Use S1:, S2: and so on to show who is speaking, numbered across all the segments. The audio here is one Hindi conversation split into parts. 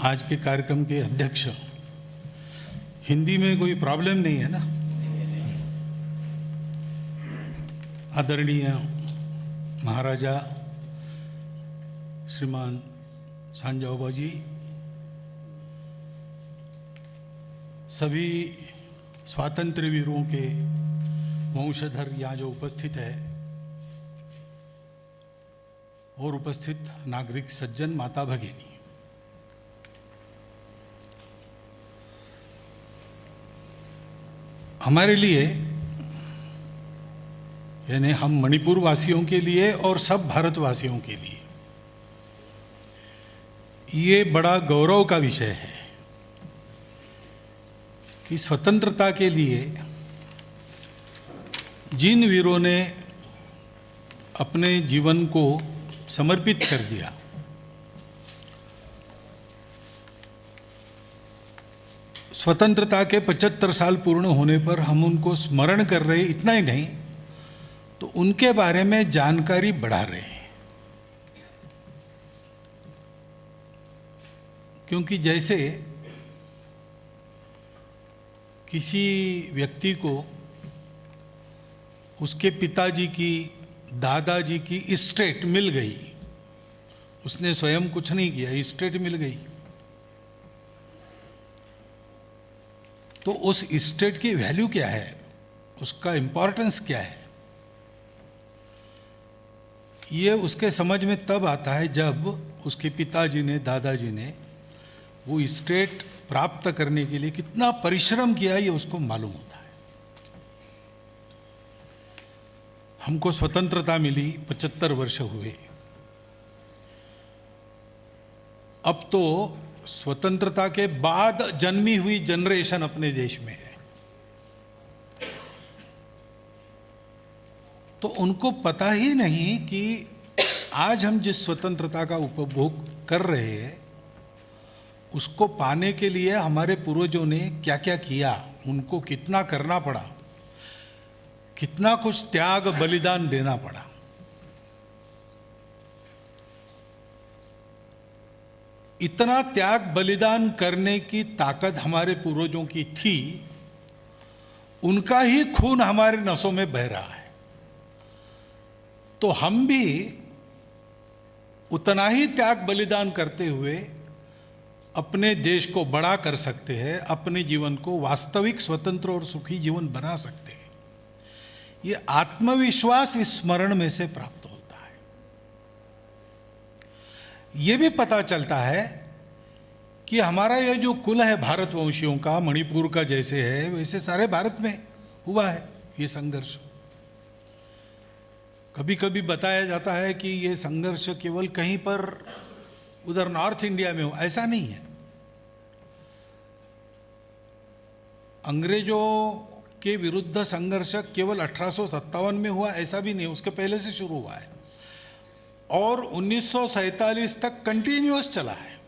S1: आज के कार्यक्रम के अध्यक्ष, हिंदी में कोई प्रॉब्लम नहीं है ना? आदरणीय महाराजा श्रीमान सांजाओबा जी, सभी स्वातंत्र्य वीरों के वंशधर यहाँ जो उपस्थित है और उपस्थित नागरिक सज्जन, माता भगिनी, हमारे लिए यानी हम मणिपुर वासियों के लिए और सब भारतवासियों के लिए ये बड़ा गौरव का विषय है कि स्वतंत्रता के लिए जिन वीरों ने अपने जीवन को समर्पित कर दिया, स्वतंत्रता के 75 साल पूर्ण होने पर हम उनको स्मरण कर रहे, इतना ही नहीं तो उनके बारे में जानकारी बढ़ा रहे हैं। क्योंकि जैसे किसी व्यक्ति को उसके पिताजी की, दादाजी की इस्टेट मिल गई, उसने स्वयं कुछ नहीं किया, इस्टेट मिल गई, तो उस इस्टेट की वैल्यू क्या है, उसका इंपॉर्टेंस क्या है, ये उसके समझ में तब आता है जब उसके पिताजी ने, दादाजी ने वो इस्टेट प्राप्त करने के लिए कितना परिश्रम किया, ये उसको मालूम होता है। हमको स्वतंत्रता मिली, 75 वर्ष हुए। अब तो स्वतंत्रता के बाद जन्मी हुई जनरेशन अपने देश में है, तो उनको पता ही नहीं कि आज हम जिस स्वतंत्रता का उपभोग कर रहे हैं उसको पाने के लिए हमारे पूर्वजों ने क्या क्या किया, उनको कितना करना पड़ा, कितना कुछ त्याग बलिदान देना पड़ा। इतना त्याग बलिदान करने की ताकत हमारे पूर्वजों की थी, उनका ही खून हमारे नसों में बह रहा है, तो हम भी उतना ही त्याग बलिदान करते हुए अपने देश को बड़ा कर सकते हैं, अपने जीवन को वास्तविक स्वतंत्र और सुखी जीवन बना सकते हैं। ये आत्मविश्वास इस स्मरण में से प्राप्त होता है। ये भी पता चलता है कि हमारा ये जो कुल है भारतवंशियों का, मणिपुर का जैसे है वैसे सारे भारत में हुआ है ये संघर्ष। कभी कभी बताया जाता है कि ये संघर्ष केवल कहीं पर उधर नॉर्थ इंडिया में हो, ऐसा नहीं है। अंग्रेजों के विरुद्ध संघर्ष केवल 1857 में हुआ ऐसा भी नहीं, उसके पहले से शुरू हुआ है और 1947 तक कंटिन्यूअस चला है।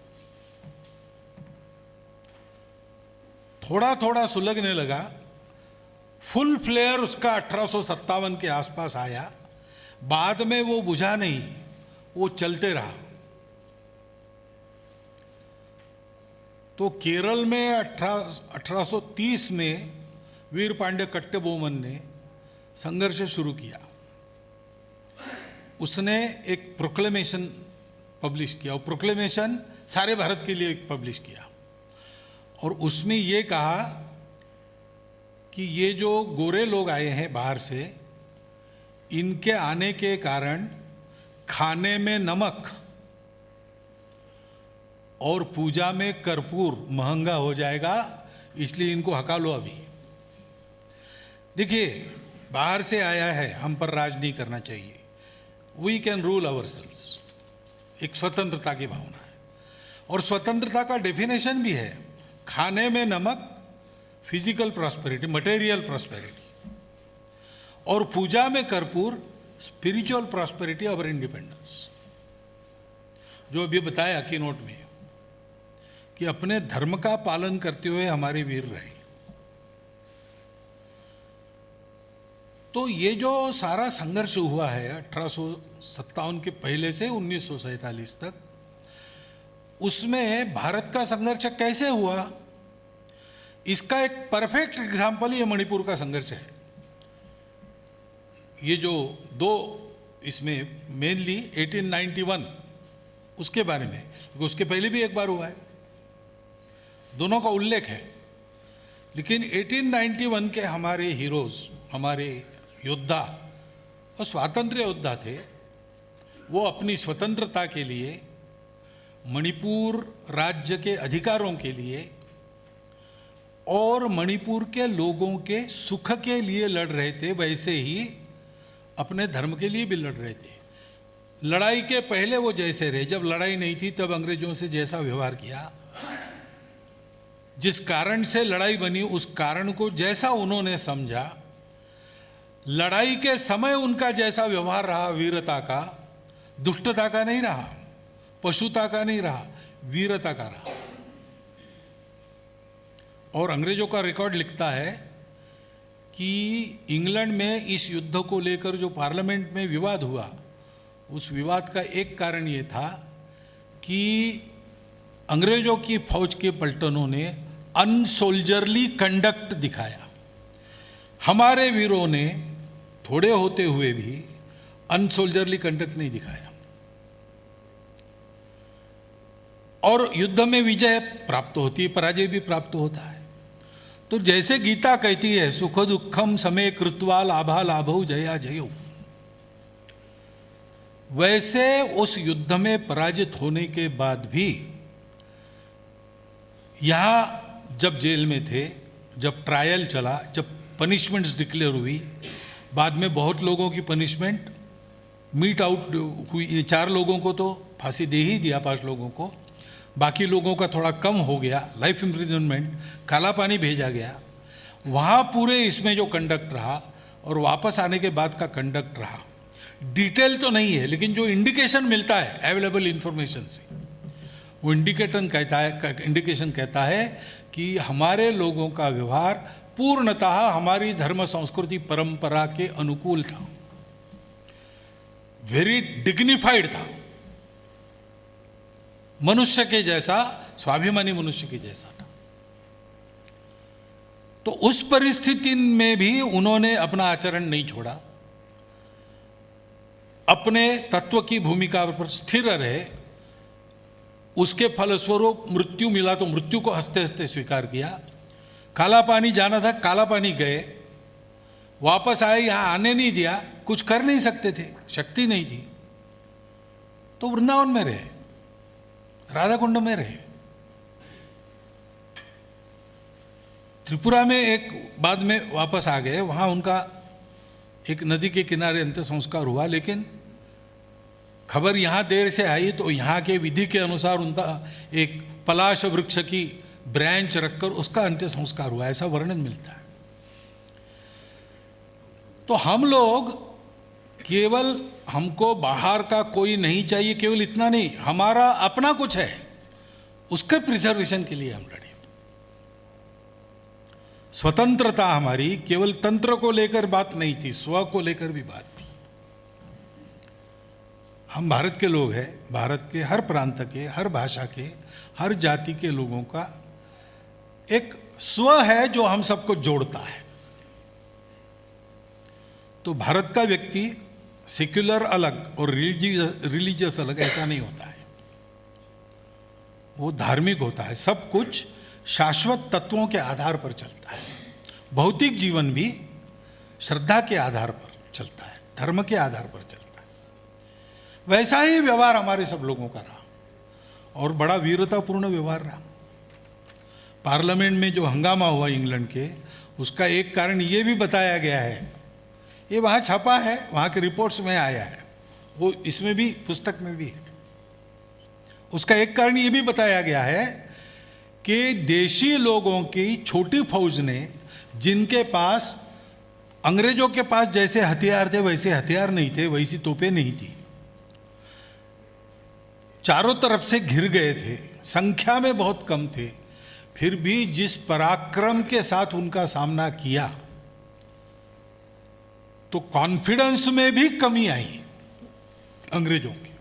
S1: थोड़ा थोड़ा सुलगने लगा, फुल फ्लेयर उसका 1857 के आसपास आया, बाद में वो बुझा नहीं, वो चलते रहा। तो केरल में 1830 में वीर पांड्य कट्टबोमन ने संघर्ष शुरू किया। उसने एक प्रोक्लेमेशन पब्लिश किया और प्रोक्लेमेशन सारे भारत के लिए पब्लिश किया और उसमें ये कहा कि ये जो गोरे लोग आए हैं बाहर से, इनके आने के कारण खाने में नमक और पूजा में कर्पूर महंगा हो जाएगा, इसलिए इनको हटा लो अभी। देखिए, बाहर से आया है, हम पर राज नहीं करना चाहिए, वी कैन रूल आवरसेल्व्स, एक स्वतंत्रता की भावना है। और स्वतंत्रता का डेफिनेशन भी है, खाने में नमक, फिजिकल प्रॉस्पेरिटी, मटेरियल प्रॉस्पेरिटी, और पूजा में कर्पूर, स्पिरिचुअल प्रॉस्पेरिटी और इंडिपेंडेंस। जो अभी बताया की नोट में कि अपने धर्म का पालन करते हुए हमारे वीर रहे। तो ये जो सारा संघर्ष हुआ है 1857 के पहले से 1947 तक, उसमें भारत का संघर्ष कैसे हुआ, इसका एक परफेक्ट एग्जाम्पल ये मणिपुर का संघर्ष है। ये जो दो, इसमें मेनली 1891 उसके बारे में, उसके पहले भी एक बार हुआ है, दोनों का उल्लेख है। लेकिन 1891 के हमारे हीरोज, हमारे योद्धा और स्वातंत्र्य योद्धा थे, वो अपनी स्वतंत्रता के लिए, मणिपुर राज्य के अधिकारों के लिए और मणिपुर के लोगों के सुख के लिए लड़ रहे थे, वैसे ही अपने धर्म के लिए भी लड़ रहे थे। लड़ाई के पहले वो जैसे रहे, जब लड़ाई नहीं थी तब अंग्रेजों से जैसा व्यवहार किया, जिस कारण से लड़ाई बनी उस कारण को जैसा उन्होंने समझा, लड़ाई के समय उनका जैसा व्यवहार रहा, वीरता का, दुष्टता का नहीं रहा, पशुता का नहीं रहा, वीरता का रहा। और अंग्रेजों का रिकॉर्ड लिखता है कि इंग्लैंड में इस युद्ध को लेकर जो पार्लियामेंट में विवाद हुआ, उस विवाद का एक कारण ये था कि अंग्रेजों की फौज के पलटनों ने अनसोल्जरली कंडक्ट दिखाया। हमारे वीरों ने थोड़े होते हुए भी अनसोल्जरली कंडक्ट नहीं दिखाया और युद्ध में विजय प्राप्त होती है, पराजय भी प्राप्त होता है। तो जैसे गीता कहती है, सुख दुखम समय कृत्वा लाभा लाभौ जया जयो, वैसे उस युद्ध में पराजित होने के बाद भी यहां जब जेल में थे, जब ट्रायल चला, जब पनिशमेंट्स डिक्लेयर हुई, बाद में बहुत लोगों की पनिशमेंट मीट आउट हुई। 4 लोगों को तो फांसी दे ही दिया, 5 लोगों को, बाकी लोगों का थोड़ा कम हो गया, लाइफ इम्प्रिजनमेंट, काला पानी भेजा गया। वहाँ पूरे इसमें जो कंडक्ट रहा और वापस आने के बाद का कंडक्ट रहा, डिटेल तो नहीं है लेकिन जो इंडिकेशन मिलता है अवेलेबल इंफॉर्मेशन से, वो इंडिकेशन कहता है कि हमारे लोगों का व्यवहार पूर्णतः हमारी धर्म संस्कृति परंपरा के अनुकूल था, वेरी डिग्निफाइड था, मनुष्य के जैसा, स्वाभिमानी मनुष्य के जैसा था। तो उस परिस्थिति में भी उन्होंने अपना आचरण नहीं छोड़ा, अपने तत्व की भूमिका पर स्थिर रहे। उसके फलस्वरूप मृत्यु मिला तो मृत्यु को हंसते हंसते स्वीकार किया। काला पानी जाना था, काला पानी गए, वापस आए, यहां आने नहीं दिया, कुछ कर नहीं सकते थे, शक्ति नहीं थी, तो वृंदावन में रहे, राधा कुंड में रहे। त्रिपुरा में एक बाद में वापस आ गए, वहां उनका एक नदी के किनारे अंत्य संस्कार हुआ, लेकिन खबर यहां देर से आई तो यहां के विधि के अनुसार उनका एक पलाश वृक्ष की ब्रांच रखकर उसका अंत्य संस्कार हुआ, ऐसा वर्णन मिलता है। तो हम लोग केवल, हमको बाहर का कोई नहीं चाहिए, केवल इतना नहीं, हमारा अपना कुछ है, उसके प्रिजर्वेशन के लिए हम लड़े। स्वतंत्रता हमारी केवल तंत्र को लेकर बात नहीं थी, स्व को लेकर भी बात थी। हम भारत के लोग हैं, भारत के हर प्रांत के, हर भाषा के, हर जाति के लोगों का एक स्व है जो हम सबको जोड़ता है। तो भारत का व्यक्ति सेक्युलर अलग और रिलीजियस अलग ऐसा नहीं होता है, वो धार्मिक होता है। सब कुछ शाश्वत तत्वों के आधार पर चलता है। भौतिक जीवन भी श्रद्धा के आधार पर चलता है, धर्म के आधार पर चलता है। वैसा ही व्यवहार हमारे सब लोगों का रहा और बड़ा वीरतापूर्ण व्यवहार रहा। पार्लियामेंट में जो हंगामा हुआ इंग्लैंड के, उसका एक कारण ये भी बताया गया है, ये वहाँ छपा है, वहाँ के रिपोर्ट्स में आया है, वो इसमें भी, पुस्तक में भी है। उसका एक कारण ये भी बताया गया है कि देशी लोगों की छोटी फौज ने, जिनके पास अंग्रेजों के पास जैसे हथियार थे वैसे हथियार नहीं थे, वैसी तोपें नहीं थी, चारों तरफ से घिर गए थे, संख्या में बहुत कम थे, फिर भी जिस पराक्रम के साथ उनका सामना किया, तो कॉन्फिडेंस में भी कमी आई अंग्रेजों की।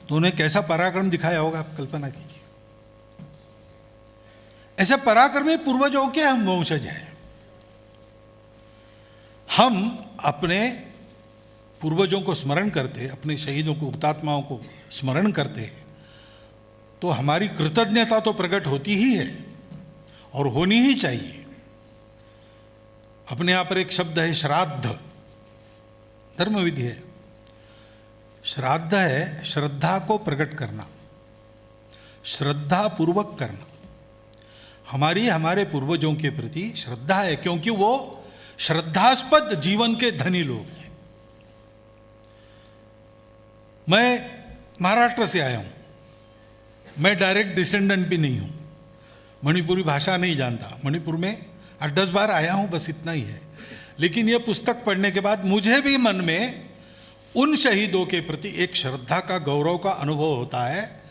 S1: तो उन्हें कैसा पराक्रम दिखाया होगा, आप कल्पना कीजिए। ऐसे पराक्रमी पूर्वजों के हम वंशज हैं। हम अपने पूर्वजों को स्मरण करते, अपने शहीदों को, हुतात्माओं को स्मरण करते, तो हमारी कृतज्ञता तो प्रकट होती ही है और होनी ही चाहिए। अपने यहाँ पर एक शब्द है श्राद्ध, धर्म विधि है। श्राद्ध है श्रद्धा को प्रकट करना, श्रद्धा पूर्वक करना। हमारी हमारे पूर्वजों के प्रति श्रद्धा है, क्योंकि वो श्रद्धास्पद जीवन के धनी लोग हैं। मैं महाराष्ट्र से आया हूं, मैं डायरेक्ट डिसेंडेंट भी नहीं हूं, मणिपुरी भाषा नहीं जानता, मणिपुर में 8-10 बार आया हूं, बस इतना ही है। लेकिन यह पुस्तक पढ़ने के बाद मुझे भी मन में उन शहीदों के प्रति एक श्रद्धा का, गौरव का अनुभव होता है।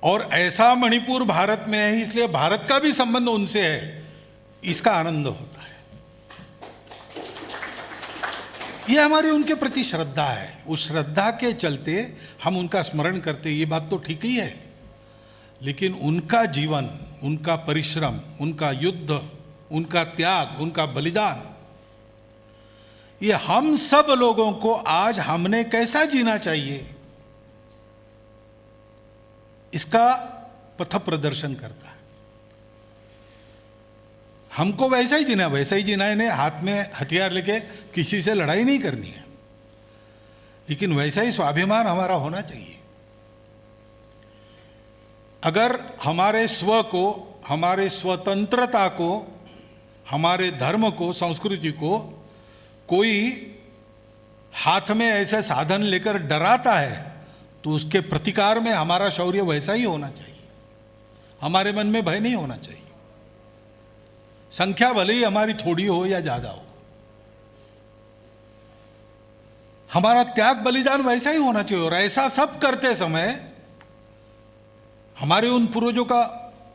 S1: और ऐसा मणिपुर भारत में है, इसलिए भारत का भी संबंध उनसे है, इसका आनंद होता है। ये हमारी उनके प्रति श्रद्धा है। उस श्रद्धा के चलते हम उनका स्मरण करते, ये बात तो ठीक ही है। लेकिन उनका जीवन, उनका परिश्रम, उनका युद्ध, उनका त्याग, उनका बलिदान, ये हम सब लोगों को आज हमने कैसा जीना चाहिए, इसका पथ प्रदर्शन करता है। हमको वैसा ही जीना है, इन्हें हाथ में हथियार लेके किसी से लड़ाई नहीं करनी है, लेकिन वैसा ही स्वाभिमान हमारा होना चाहिए। अगर हमारे स्व को, हमारे स्वतंत्रता को, हमारे धर्म को, संस्कृति को कोई हाथ में ऐसे साधन लेकर डराता है, तो उसके प्रतिकार में हमारा शौर्य वैसा ही होना चाहिए। हमारे मन में भय नहीं होना चाहिए। संख्या भले ही हमारी थोड़ी हो या ज्यादा हो, हमारा त्याग बलिदान वैसा ही होना चाहिए। और ऐसा सब करते समय हमारे उन पूर्वजों का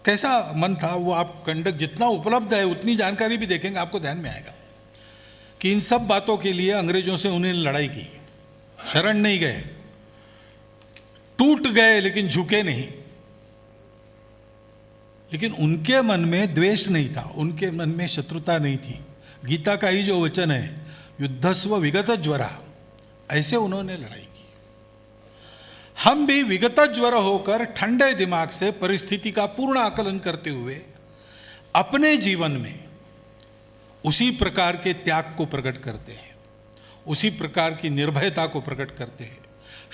S1: कैसा मन था, वो आप कंडक जितना उपलब्ध है उतनी जानकारी भी देखेंगे, आपको ध्यान में आएगा कि इन सब बातों के लिए अंग्रेजों से उन्हें लड़ाई की, शरण नहीं गए, टूट गए लेकिन झुके नहीं। लेकिन उनके मन में द्वेष नहीं था, उनके मन में शत्रुता नहीं थी। गीता का ही जो वचन है, युद्धस्व विगत ज्वरा, ऐसे उन्होंने लड़ाई की। हम भी विगत ज्वर होकर ठंडे दिमाग से परिस्थिति का पूर्ण आकलन करते हुए अपने जीवन में उसी प्रकार के त्याग को प्रकट करते हैं, उसी प्रकार की निर्भयता को प्रकट करते हैं,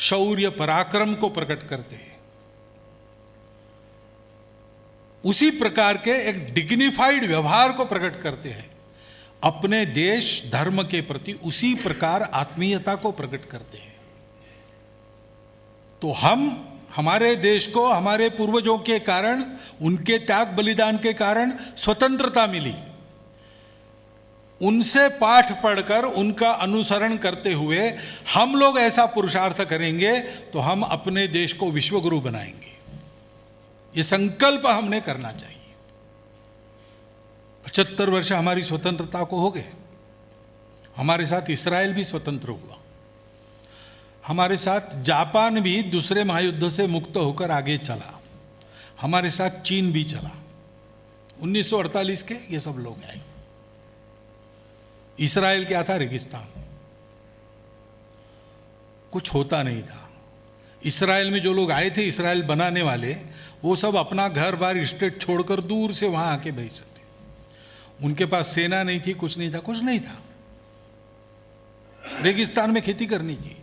S1: शौर्य पराक्रम को प्रकट करते हैं, उसी प्रकार के एक डिग्निफाइड व्यवहार को प्रकट करते हैं, अपने देश धर्म के प्रति उसी प्रकार आत्मीयता को प्रकट करते हैं। तो हम हमारे देश को हमारे पूर्वजों के कारण, उनके त्याग बलिदान के कारण स्वतंत्रता मिली। उनसे पाठ पढ़कर, उनका अनुसरण करते हुए हम लोग ऐसा पुरुषार्थ करेंगे तो हम अपने देश को विश्वगुरु बनाएंगे। ये संकल्प हमने करना चाहिए। 75 वर्ष हमारी स्वतंत्रता को हो गए। हमारे साथ इस्राएल भी स्वतंत्र हुआ, हमारे साथ जापान भी दूसरे महायुद्ध से मुक्त होकर आगे चला, हमारे साथ चीन भी चला। 1948 के ये सब लोग आए। इस्राएल क्या था? रेगिस्तान, कुछ होता नहीं था। इस्राएल में जो लोग आए थे, इस्राएल बनाने वाले, वो सब अपना घर बार स्टेट छोड़कर दूर से वहां आके बैठे थे। उनके पास सेना नहीं थी, कुछ नहीं था, कुछ नहीं था। रेगिस्तान में खेती करनी थी।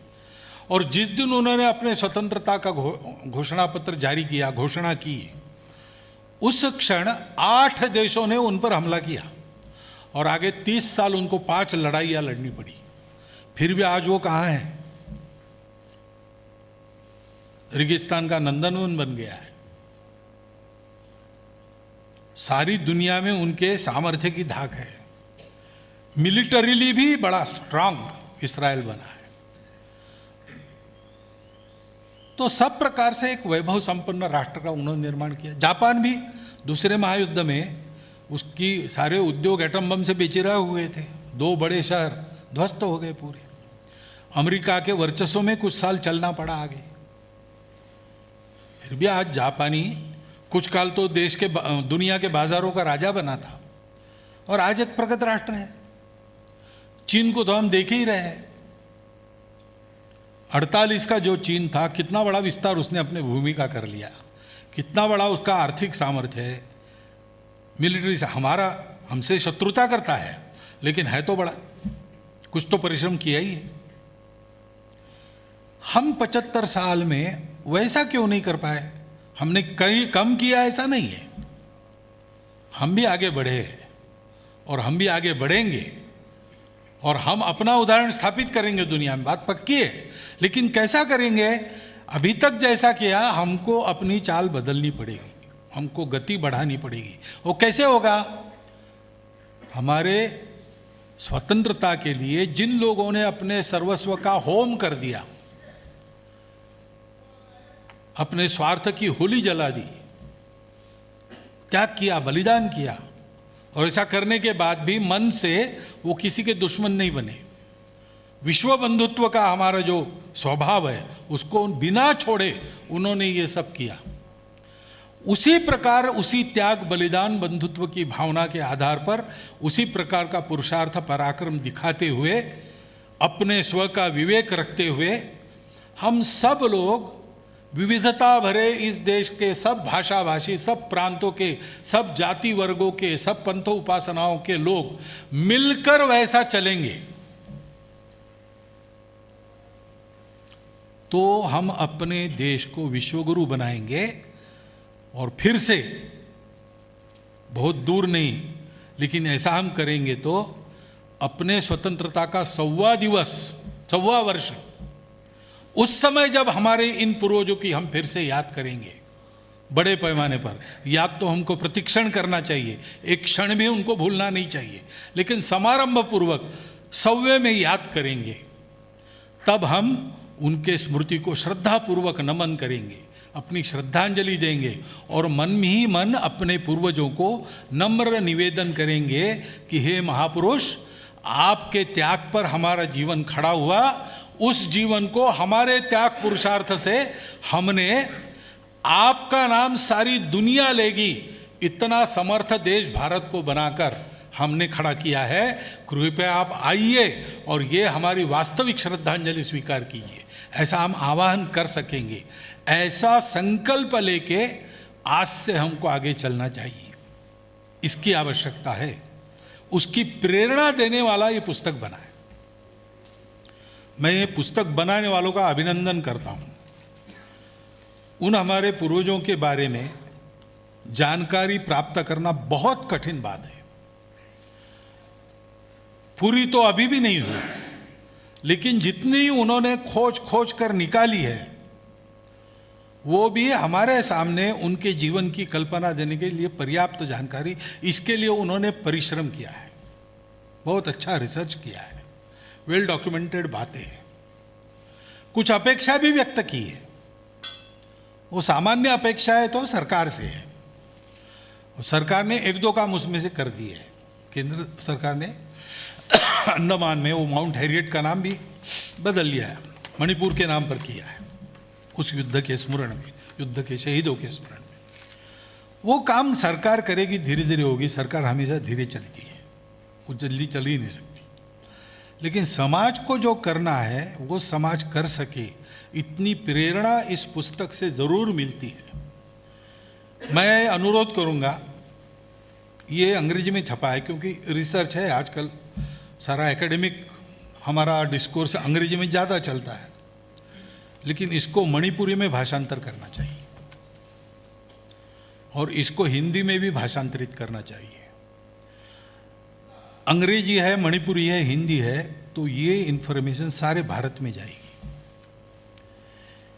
S1: और जिस दिन उन्होंने अपने स्वतंत्रता का घोषणा पत्र जारी किया, घोषणा की, उस क्षण 8 देशों ने उन पर हमला किया और आगे 30 साल उनको 5 लड़ाइयां लड़नी पड़ी। फिर भी आज वो कहाँ है? रेगिस्तान का नंदनवन बन गया है। सारी दुनिया में उनके सामर्थ्य की धाक है। मिलिटरीली भी बड़ा स्ट्रांग इस्राएल बना है। तो सब प्रकार से एक वैभव संपन्न राष्ट्र का उन्होंने निर्माण किया। जापान भी दूसरे महायुद्ध में उसकी सारे उद्योग एटम बम से बेचिरा हुए थे, 2 बड़े शहर ध्वस्त हो गए पूरे। अमेरिका के वर्चस्व में कुछ साल चलना पड़ा आगे। फिर भी आज जापानी कुछ काल तो देश के दुनिया के बाजारों का राजा बना था और आज एक प्रगत राष्ट्र है। चीन को तो हम देख ही रहे हैं। 48 का जो चीन था, कितना बड़ा विस्तार उसने अपने भूमि का कर लिया, कितना बड़ा उसका आर्थिक सामर्थ्य है। मिलिट्री से हमसे शत्रुता करता है, लेकिन है तो बड़ा, कुछ तो परिश्रम किया ही है। हम 75 साल में वैसा क्यों नहीं कर पाए? हमने कहीं कम किया ऐसा नहीं है, हम भी आगे बढ़े हैं और हम भी आगे बढ़ेंगे और हम अपना उदाहरण स्थापित करेंगे दुनिया में, बात पक्की है। लेकिन कैसा करेंगे? अभी तक जैसा किया, हमको अपनी चाल बदलनी पड़ेगी, हमको गति बढ़ानी पड़ेगी। वो कैसे होगा? हमारे स्वतंत्रता के लिए जिन लोगों ने अपने सर्वस्व का होम कर दिया, अपने स्वार्थ की होली जला दी, त्याग किया, बलिदान किया, और ऐसा करने के बाद भी मन से वो किसी के दुश्मन नहीं बने, विश्व बंधुत्व का हमारा जो स्वभाव है उसको बिना छोड़े उन्होंने ये सब किया। उसी प्रकार, उसी त्याग, बलिदान, बंधुत्व की भावना के आधार पर उसी प्रकार का पुरुषार्थ, पराक्रम दिखाते हुए, अपने स्व का विवेक रखते हुए, हम सब लोग विविधता भरे इस देश के सब भाषा भाषी, सब प्रांतों के, सब जाति वर्गों के, सब पंथ उपासनाओं के लोग मिलकर वैसा चलेंगे तो हम अपने देश को विश्वगुरु बनाएंगे। और फिर से, बहुत दूर नहीं, लेकिन ऐसा हम करेंगे तो अपने स्वतंत्रता का 1.25 वर्ष, उस समय जब हमारे इन पूर्वजों की हम फिर से याद करेंगे बड़े पैमाने पर, याद तो हमको प्रतिक्षण करना चाहिए, एक क्षण भी उनको भूलना नहीं चाहिए, लेकिन समारंभ पूर्वक सव्य में याद करेंगे, तब हम उनके स्मृति को श्रद्धा पूर्वक नमन करेंगे, अपनी श्रद्धांजलि देंगे और मन में ही मन अपने पूर्वजों को नम्र निवेदन करेंगे कि हे महापुरुष, आपके त्याग पर हमारा जीवन खड़ा हुआ, उस जीवन को हमारे त्याग पुरुषार्थ से हमने, आपका नाम सारी दुनिया लेगी, इतना समर्थ देश भारत को बनाकर हमने खड़ा किया है। कृपया आप आइए और ये हमारी वास्तविक श्रद्धांजलि स्वीकार कीजिए। ऐसा हम आह्वान कर सकेंगे। ऐसा संकल्प लेके आज से हमको आगे चलना चाहिए, इसकी आवश्यकता है। उसकी प्रेरणा देने वाला ये पुस्तक बना है। मैं ये पुस्तक बनाने वालों का अभिनंदन करता हूँ। उन हमारे पूर्वजों के बारे में जानकारी प्राप्त करना बहुत कठिन बात है। पूरी तो अभी भी नहीं हुई, लेकिन जितनी उन्होंने खोज कर निकाली है, वो भी हमारे सामने उनके जीवन की कल्पना देने के लिए पर्याप्त जानकारी, इसके लिए उन्होंने परिश्रम किया है, बहुत अच्छा रिसर्च किया है, वेल डॉक्यूमेंटेड बातें हैं। कुछ अपेक्षा भी व्यक्त की है। वो सामान्य अपेक्षाएं तो सरकार से है, सरकार ने 1-2 काम उसमें से कर दिए है। केंद्र सरकार ने अंडमान में वो माउंट हैरियट का नाम भी बदल लिया है, मणिपुर के नाम पर किया है, उस युद्ध के स्मरण में, युद्ध के शहीदों के स्मरण में। वो काम सरकार करेगी, धीरे धीरे होगी। सरकार हमेशा धीरे चलती है, वो जल्दी चल ही नहीं सकती। लेकिन समाज को जो करना है वो समाज कर सके, इतनी प्रेरणा इस पुस्तक से जरूर मिलती है। मैं अनुरोध करूंगा, ये अंग्रेजी में छपा है क्योंकि रिसर्च है, आजकल सारा एकेडमिक हमारा डिस्कोर्स अंग्रेजी में ज़्यादा चलता है, लेकिन इसको मणिपुरी में भाषांतर करना चाहिए और इसको हिंदी में भी भाषांतरित करना चाहिए। अंग्रेजी है, मणिपुरी है, हिंदी है, तो ये इन्फॉर्मेशन सारे भारत में जाएगी।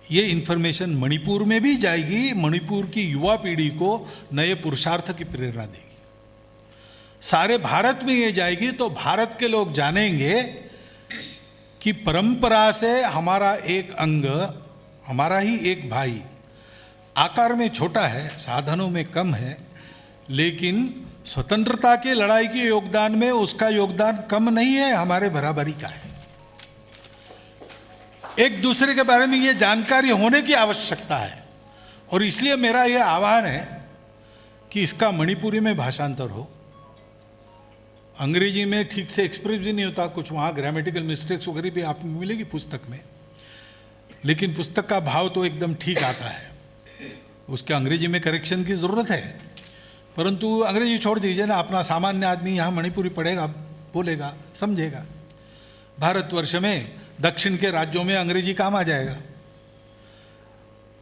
S1: ये इन्फॉर्मेशन मणिपुर में भी जाएगी, मणिपुर की युवा पीढ़ी को नए पुरुषार्थ की प्रेरणा देगी। सारे भारत में ये जाएगी तो भारत के लोग जानेंगे कि परंपरा से हमारा एक अंग, हमारा ही एक भाई, आकार में छोटा है, साधनों में कम है, लेकिन स्वतंत्रता की लड़ाई के योगदान में उसका योगदान कम नहीं है, हमारे बराबरी का है। एक दूसरे के बारे में ये जानकारी होने की आवश्यकता है और इसलिए मेरा ये आह्वान है कि इसका मणिपुरी में भाषांतर हो। अंग्रेजी में ठीक से एक्सप्रेस भी नहीं होता, कुछ वहाँ ग्रामेटिकल मिस्टेक्स वगैरह भी आपको मिलेगी पुस्तक में, लेकिन पुस्तक का भाव तो एकदम ठीक आता है। उसके अंग्रेजी में करेक्शन की ज़रूरत है, परंतु अंग्रेजी छोड़ दीजिए ना, अपना सामान्य आदमी यहाँ मणिपुरी पढ़ेगा, बोलेगा, समझेगा। भारतवर्ष में दक्षिण के राज्यों में अंग्रेजी काम आ जाएगा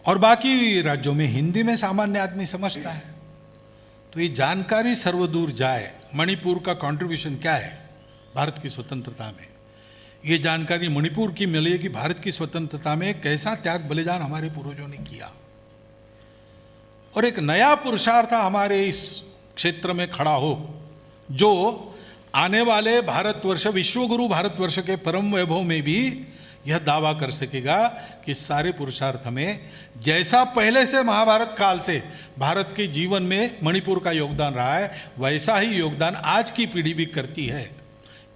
S1: और बाकी राज्यों में हिंदी में सामान्य आदमी समझता है। तो ये जानकारी सर्वदूर जाए, मणिपुर का कंट्रीब्यूशन क्या है भारत की स्वतंत्रता में, ये जानकारी मणिपुर की मिले कि भारत की स्वतंत्रता में कैसा त्याग बलिदान हमारे पूर्वजों ने किया और एक नया पुरुषार्थ हमारे इस क्षेत्र में खड़ा हो, जो आने वाले भारतवर्ष, विश्वगुरु भारतवर्ष के परम वैभव में भी यह दावा कर सकेगा कि सारे पुरुषार्थ में जैसा पहले से महाभारत काल से भारत के जीवन में मणिपुर का योगदान रहा है, वैसा ही योगदान आज की पीढ़ी भी करती है।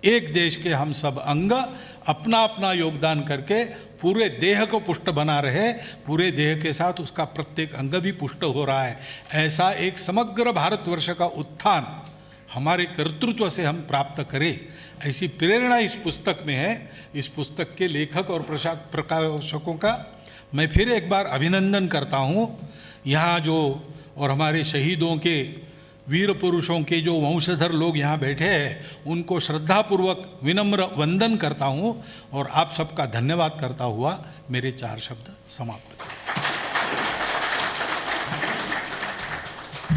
S1: एक देश के हम सब अंग अपना अपना योगदान करके पूरे देह को पुष्ट बना रहे, पूरे देह के साथ उसका प्रत्येक अंग भी पुष्ट हो रहा है। ऐसा एक समग्र भारतवर्ष का उत्थान हमारे कर्तृत्व से हम प्राप्त करें, ऐसी प्रेरणा इस पुस्तक में है। इस पुस्तक के लेखक और प्रकाशकों का मैं फिर एक बार अभिनंदन करता हूँ। यहाँ जो और हमारे शहीदों के, वीर पुरुषों के जो वंशधर लोग यहाँ बैठे हैं, उनको श्रद्धापूर्वक विनम्र वंदन करता हूँ और आप सबका धन्यवाद करता हुआ मेरे 4 शब्द समाप्त करता हूँ।